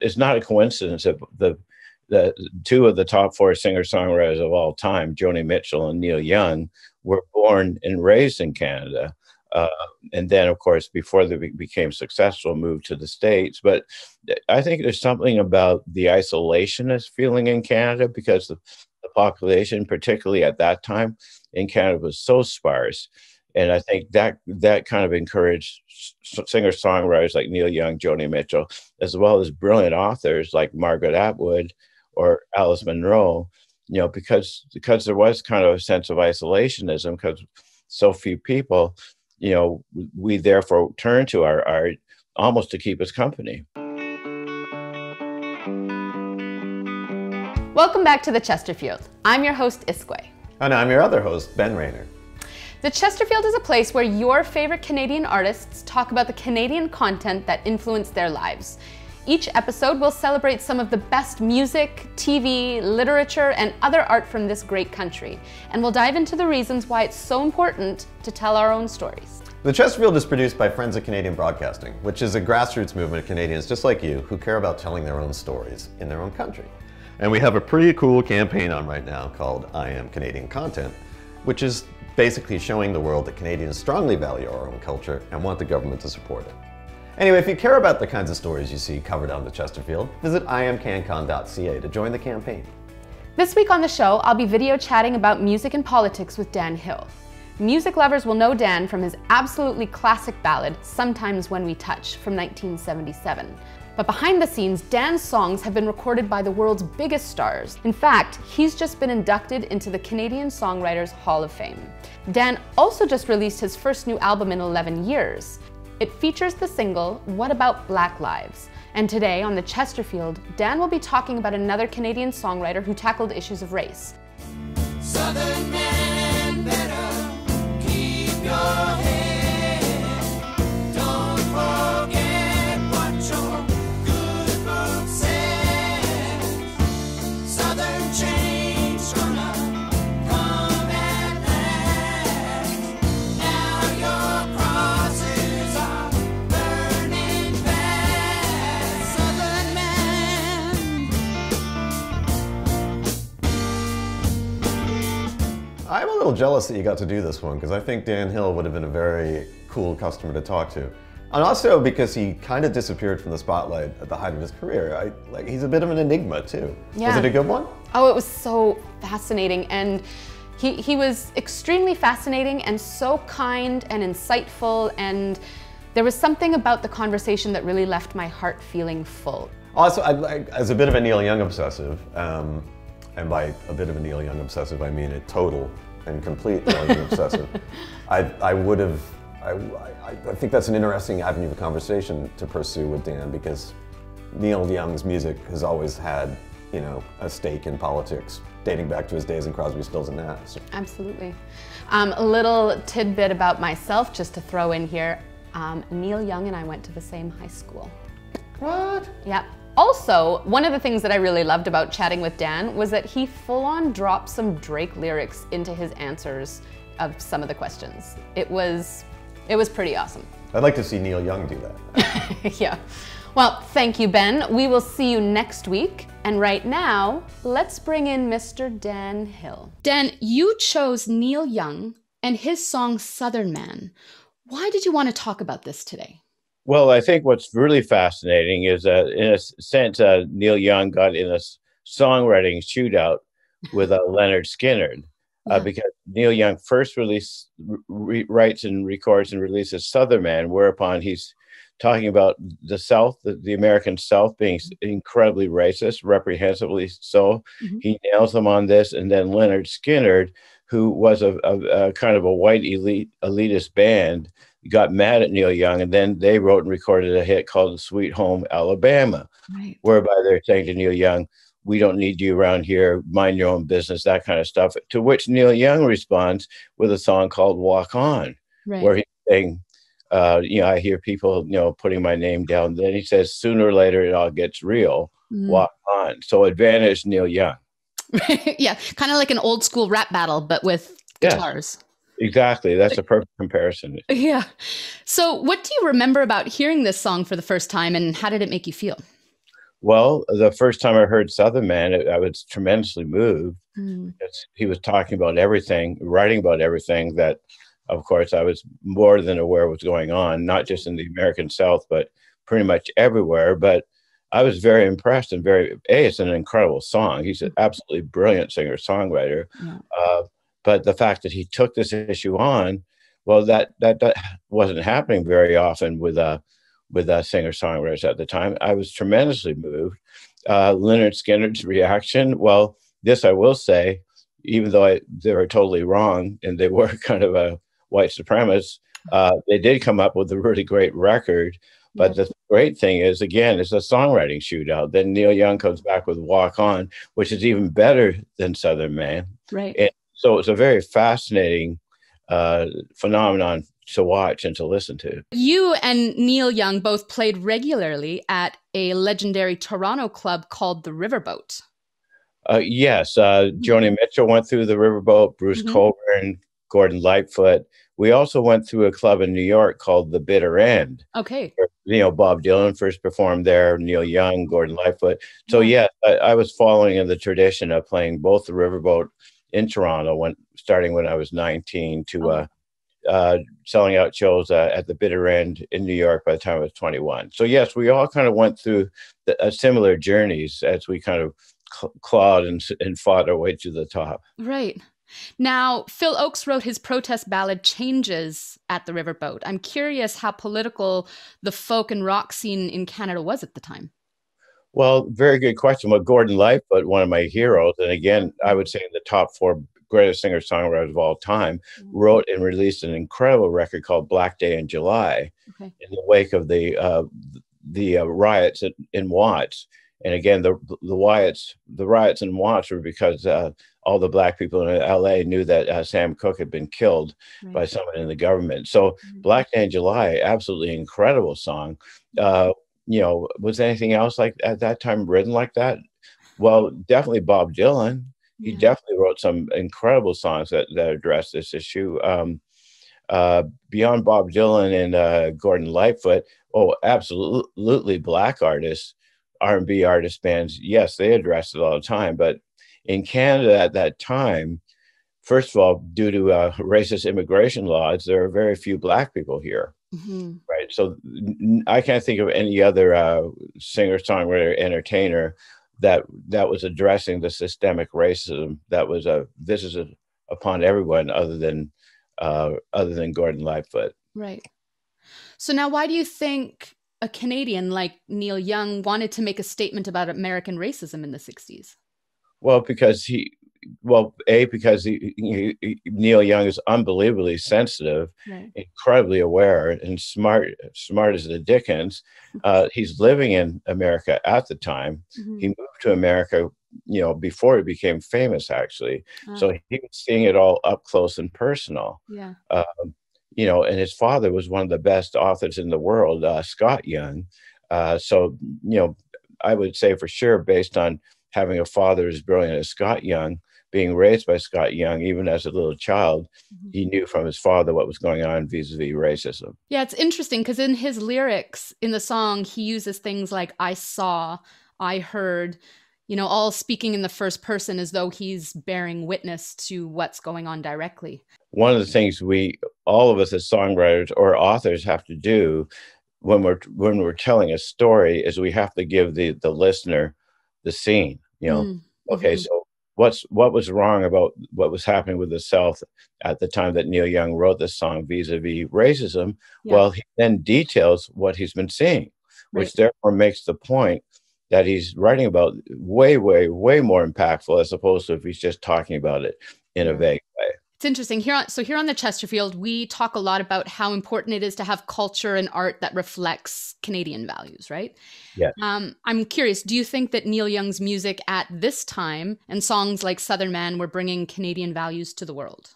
it's not a coincidence that the two of the top four singer-songwriters of all time, Joni Mitchell and Neil Young, were born and raised in Canada. And then, of course, before they became successful, moved to the States. But I think there's something about the isolationist feeling in Canada, because the population, particularly at that time in Canada, was so sparse. And I think that kind of encouraged singer-songwriters like Neil Young, Joni Mitchell, as well as brilliant authors like Margaret Atwood or Alice Munro, because there was kind of a sense of isolationism, because so few people, we therefore turn to our art almost to keep us company. Welcome back to the Chesterfield. I'm your host, Iskwē. And I'm your other host, Ben Rayner. The Chesterfield is a place where your favorite Canadian artists talk about the Canadian content that influenced their lives. Each episode will celebrate some of the best music, TV, literature, and other art from this great country. And we'll dive into the reasons why it's so important to tell our own stories. The Chesterfield is produced by Friends of Canadian Broadcasting, which is a grassroots movement of Canadians just like you who care about telling their own stories in their own country. And we have a pretty cool campaign on right now called I Am Canadian Content, which is basically showing the world that Canadians strongly value our own culture and want the government to support it. Anyway, if you care about the kinds of stories you see covered on the Chesterfield, visit imcancon.ca to join the campaign. This week on the show, I'll be video chatting about music and politics with Dan Hill. Music lovers will know Dan from his absolutely classic ballad, Sometimes When We Touch, from 1977. But behind the scenes, Dan's songs have been recorded by the world's biggest stars. In fact, he's just been inducted into the Canadian Songwriters Hall of Fame. Dan also just released his first new album in 11 years. It features the single, What About Black Lives? And today on the Chesterfield, Dan will be talking about another Canadian songwriter who tackled issues of race. Southern man, better keep your head. Don't forget what your good book says. Southern change gonna come at last. Now your crosses are burning fast. Southern man. I'm a little jealous that you got to do this one because I think Dan Hill would have been a very cool customer to talk to. And also because he kind of disappeared from the spotlight at the height of his career. He's a bit of an enigma too. Yeah. Was it a good one? Oh, it was so fascinating. And he was extremely fascinating and so kind and insightful. And there was something about the conversation that really left my heart feeling full. Also, as a bit of a Neil Young obsessive, and by a bit of a Neil Young obsessive, I mean a total and complete Neil Young obsessive, I think that's an interesting avenue of conversation to pursue with Dan, because Neil Young's music has always had, a stake in politics, dating back to his days in Crosby, Stills and Nash. Absolutely. A little tidbit about myself, just to throw in here. Neil Young and I went to the same high school. What? Yep. Also, one of the things that I really loved about chatting with Dan was that he full-on dropped some Drake lyrics into his answers of some of the questions. It was pretty awesome. I'd like to see Neil Young do that. Yeah. Well, thank you, Ben. We will see you next week. And right now, let's bring in Mr. Dan Hill. Dan, you chose Neil Young and his song Southern Man. Why did you want to talk about this today? Well, I think what's really fascinating is that, in a sense, Neil Young got in a songwriting shootout with Leonard Skinner, because Neil Young first writes and records and releases Southern Man, whereupon he's talking about the South, the American South, being incredibly racist, reprehensibly so. Mm-hmm. He nails them on this, and then Leonard Skinner, who was a kind of a white elitist band, got mad at Neil Young, and then they wrote and recorded a hit called Sweet Home Alabama, right, whereby they're saying to Neil Young, we don't need you around here, mind your own business, that kind of stuff. To which Neil Young responds with a song called Walk On, right, where he's saying, I hear people, putting my name down. Then he says, sooner or later, it all gets real, walk on. So advantage Neil Young. Yeah, kind of like an old school rap battle, but with guitars. Exactly. That's a perfect comparison. Yeah. So what do you remember about hearing this song for the first time, and how did it make you feel? Well, the first time I heard Southern Man, I was tremendously moved. Mm. He was talking about everything, writing about everything that, of course, I was more than aware was going on, not just in the American South, but pretty much everywhere. But I was very impressed and it's an incredible song. He's an absolutely brilliant singer-songwriter. Yeah. But the fact that he took this issue on, well, that wasn't happening very often with singer-songwriters at the time. I was tremendously moved. Leonard Skinner's reaction, well, this I will say, even though they were totally wrong and they were kind of a white supremacist, they did come up with a really great record. But the great thing is, again, it's a songwriting shootout. Then Neil Young comes back with Walk On, which is even better than Southern Man. Right. And so it's a very fascinating phenomenon to watch and to listen to. You and Neil Young both played regularly at a legendary Toronto club called the Riverboat. Yes, Joni Mitchell went through the Riverboat, Bruce Cockburn, Gordon Lightfoot. We also went through a club in New York called the Bitter End. Okay. Where, Bob Dylan first performed there, Neil Young, Gordon Lightfoot. So yeah, I was following in the tradition of playing both the Riverboat in Toronto, starting when I was 19 to selling out shows at the Bitter End in New York by the time I was 21. So yes, we all kind of went through similar journeys as we kind of clawed and fought our way to the top. Right. Now, Phil Oakes wrote his protest ballad Changes at the Riverboat. I'm curious how political the folk and rock scene in Canada was at the time. Well, very good question. Well, Gordon Lightfoot, one of my heroes, and again, I would say in the top 4 greatest singer-songwriters of all time, wrote and released an incredible record called Black Day in July in the wake of the riots in Watts. And again, the riots in Watts were because all the black people in LA knew that Sam Cooke had been killed by someone in the government. So Black Day in July, absolutely incredible song. Was anything else like at that time written like that? Well, definitely Bob Dylan. He definitely wrote some incredible songs that address this issue. Beyond Bob Dylan and Gordon Lightfoot, absolutely black artists, R&B artist bands, yes, they addressed it all the time. But in Canada at that time, first of all, due to racist immigration laws, there are very few black people here. Right. So I can't think of any other singer-songwriter, entertainer that was addressing the systemic racism that was upon everyone other than Gordon Lightfoot. Right. So now, why do you think a Canadian like Neil Young wanted to make a statement about American racism in the 60s? Well, because Neil Young is unbelievably sensitive, incredibly aware, and smart as the Dickens. He's living in America at the time. He moved to America, before he became famous, actually. So he was seeing it all up close and personal. Yeah. And his father was one of the best authors in the world, Scott Young. So I would say for sure, based on having a father as brilliant as Scott Young, being raised by Scott Young, even as a little child, he knew from his father what was going on vis-a-vis racism. Yeah, it's interesting because in his lyrics in the song, he uses things like I saw, I heard, all speaking in the first person as though he's bearing witness to what's going on directly. One of the things all of us as songwriters or authors have to do when we're telling a story is we have to give the listener the scene. Okay, so what was wrong about what was happening with the South at the time that Neil Young wrote this song vis-a-vis racism? Well, he then details what he's been seeing, which therefore makes the point that he's writing about way, way, way more impactful as opposed to if he's just talking about it in a vague way. It's interesting. Here on the Chesterfield, we talk a lot about how important it is to have culture and art that reflects Canadian values, right? Yeah. I'm curious, do you think that Neil Young's music at this time and songs like Southern Man were bringing Canadian values to the world?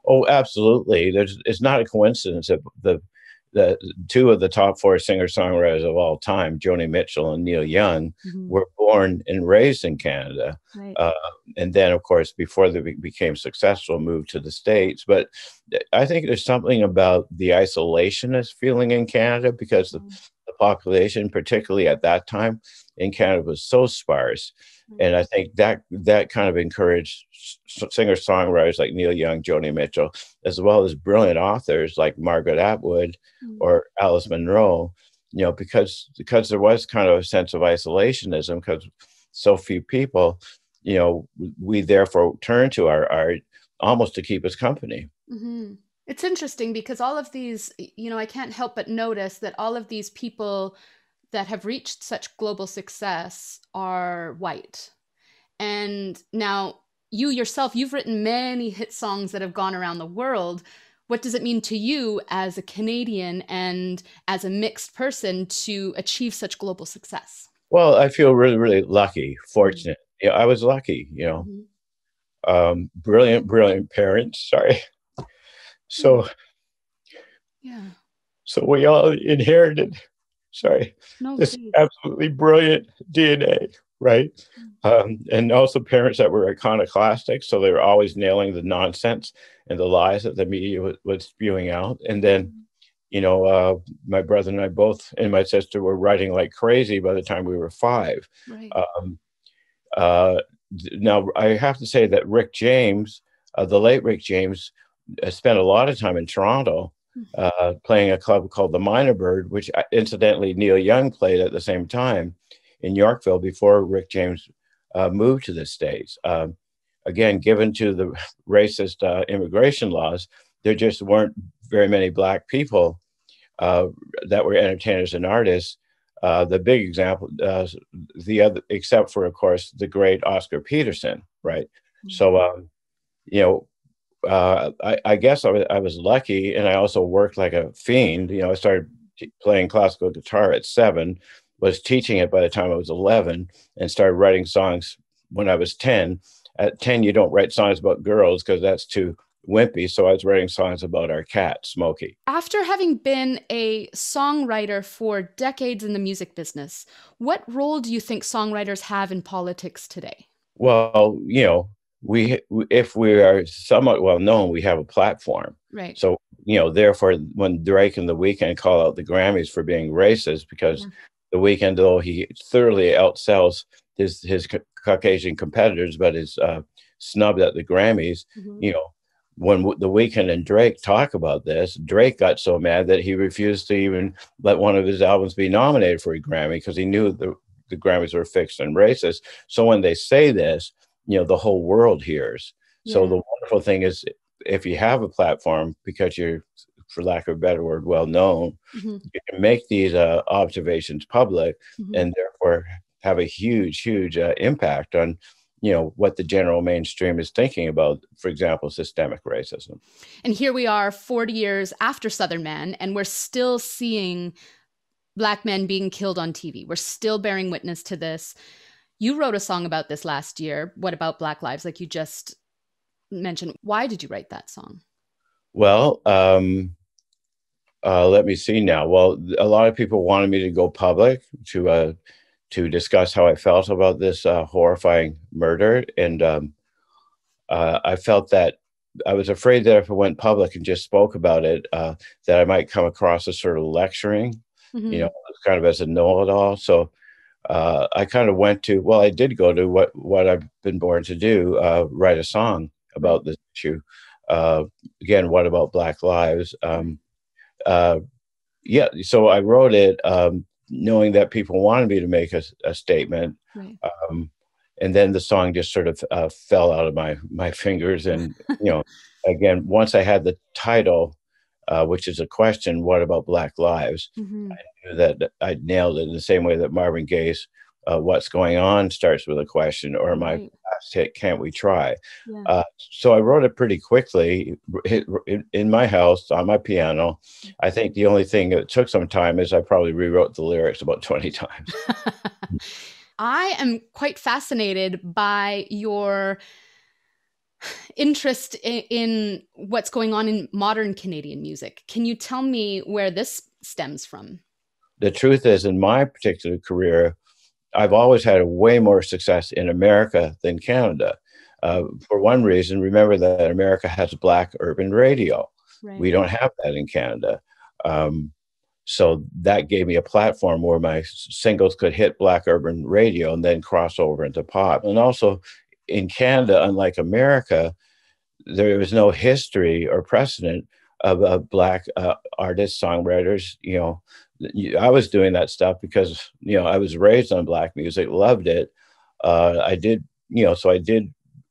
Oh, absolutely. It's not a coincidence that the 2 of the top 4 singer-songwriters of all time, Joni Mitchell and Neil Young, were born and raised in Canada. Right. And then, of course, before they became successful, moved to the States. But I think there's something about the isolationist feeling in Canada because the population, particularly at that time in Canada, was so sparse. And I think that kind of encouraged singer-songwriters like Neil Young, Joni Mitchell, as well as brilliant authors like Margaret Atwood or Alice Munro, you know, because there was kind of a sense of isolationism because so few people, you know, we therefore turn to our art almost to keep us company. It's interesting because all of these, you know, I can't help but notice that all of these people that have reached such global success are white. And now you yourself, you've written many hit songs that have gone around the world. What does it mean to you as a Canadian and as a mixed person to achieve such global success? Well, I feel really, really lucky, fortunate. Yeah, I was lucky, you know, brilliant parents. Sorry. So, so we all inherited, this absolutely brilliant DNA, right? And also parents that were iconoclastic. So they were always nailing the nonsense and the lies that the media was spewing out. And then, you know, my brother and I both, and my sister, were writing like crazy by the time we were 5. Now, I have to say that Rick James, the late Rick James, spent a lot of time in Toronto playing a club called the Minor Bird, which incidentally Neil Young played at the same time in Yorkville before Rick James moved to the States. Again, given to the racist immigration laws, there just weren't very many Black people that were entertainers and artists. The big example, except for, of course, the great Oscar Peterson, right? So, you know, I guess I was lucky, and I also worked like a fiend. You know, I started playing classical guitar at 7, was teaching it by the time I was 11, and started writing songs when I was 10. At 10, you don't write songs about girls because that's too wimpy. So I was writing songs about our cat, Smokey. After having been a songwriter for decades in the music business, what role do you think songwriters have in politics today? Well, you know, if we are somewhat well known, we have a platform. Right. So, you know, therefore, when Drake and The Weeknd call out the Grammys for being racist, because The Weeknd, though he thoroughly outsells his Caucasian competitors, but is snubbed at the Grammys, you know, when The Weeknd and Drake talk about this, Drake got so mad that he refused to even let one of his albums be nominated for a Grammy because he knew the Grammys were fixed and racist. So when they say this, you know, the whole world hears. So the wonderful thing is, if you have a platform, because you're, for lack of a better word, well known, you can make these observations public and therefore have a huge impact on, you know, what the general mainstream is thinking about, for example, systemic racism. And here we are 40 years after Southern Man, and we're still seeing Black men being killed on TV. We're still bearing witness to this. You wrote a song about this last year, What About Black Lives, like you just mentioned. Why did you write that song? Well, let me see now. Well, a lot of people wanted me to go public to discuss how I felt about this horrifying murder. And I felt that I was afraid that if I went public and just spoke about it, that I might come across as sort of lecturing, you know, kind of as a know-it-all. So I kind of went to, well, I did go to what I've been born to do, write a song about this issue. Again, what about Black lives? Yeah, so I wrote it knowing that people wanted me to make a statement. And then the song just sort of fell out of my fingers. And, you know, again, once I had the title, which is a question, what about Black lives? I knew that I'd nailed it in the same way that Marvin Gaye's What's Going On starts with a question, or my last hit, Can't We Try? So I wrote it pretty quickly in my house on my piano. I think the only thing that took some time is I probably rewrote the lyrics about 20 times. I am quite fascinated by your interest in what's going on in modern Canadian music. Can you tell me where this stems from? The truth is, in my particular career, I've always had way more success in America than Canada. For one reason, remember that America has Black urban radio. We don't have that in Canada. So that gave me a platform where my singles could hit Black urban radio and then cross over into pop. And also in Canada, unlike America, there was no history or precedent of Black artists, songwriters. I was doing that stuff because, I was raised on Black music, loved it. I did, so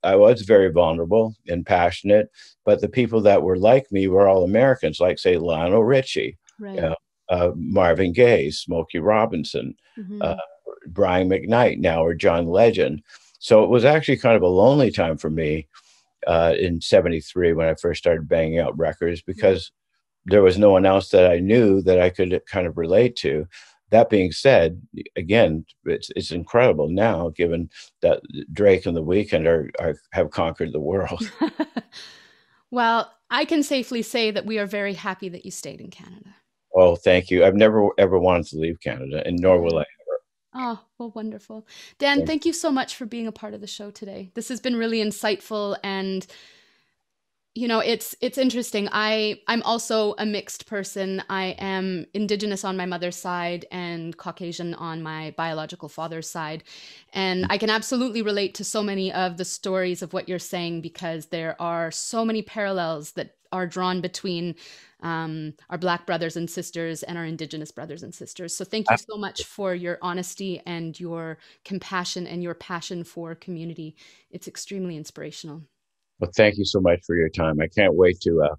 I was very vulnerable and passionate, but the people that were like me were all Americans, like, say, Lionel Richie, Right. Marvin Gaye, Smokey Robinson, Brian McKnight now, or John Legend. So it was actually kind of a lonely time for me in '73 when I first started banging out records, because there was no one else that I knew that I could kind of relate to. That being said, again, it's incredible now, given that Drake and The Weeknd have conquered the world. Well, I can safely say that we are very happy that you stayed in Canada. Oh, thank you. I've never ever wanted to leave Canada, and nor will I ever. Oh, well, wonderful. Dan, thank you so much for being a part of the show today. This has been really insightful, and it's interesting. I'm also a mixed person. I am Indigenous on my mother's side and Caucasian on my biological father's side. And I can absolutely relate to so many of the stories of what you're saying, because there are so many parallels that are drawn between our Black brothers and sisters and our Indigenous brothers and sisters. So thank you so much for your honesty and your compassion and your passion for community. It's extremely inspirational. Well, thank you so much for your time. I can't wait to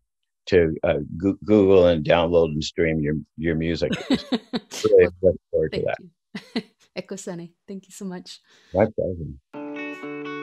Google and download and stream your music. Really look forward to that. Ekosene. Thank you so much. My pleasure.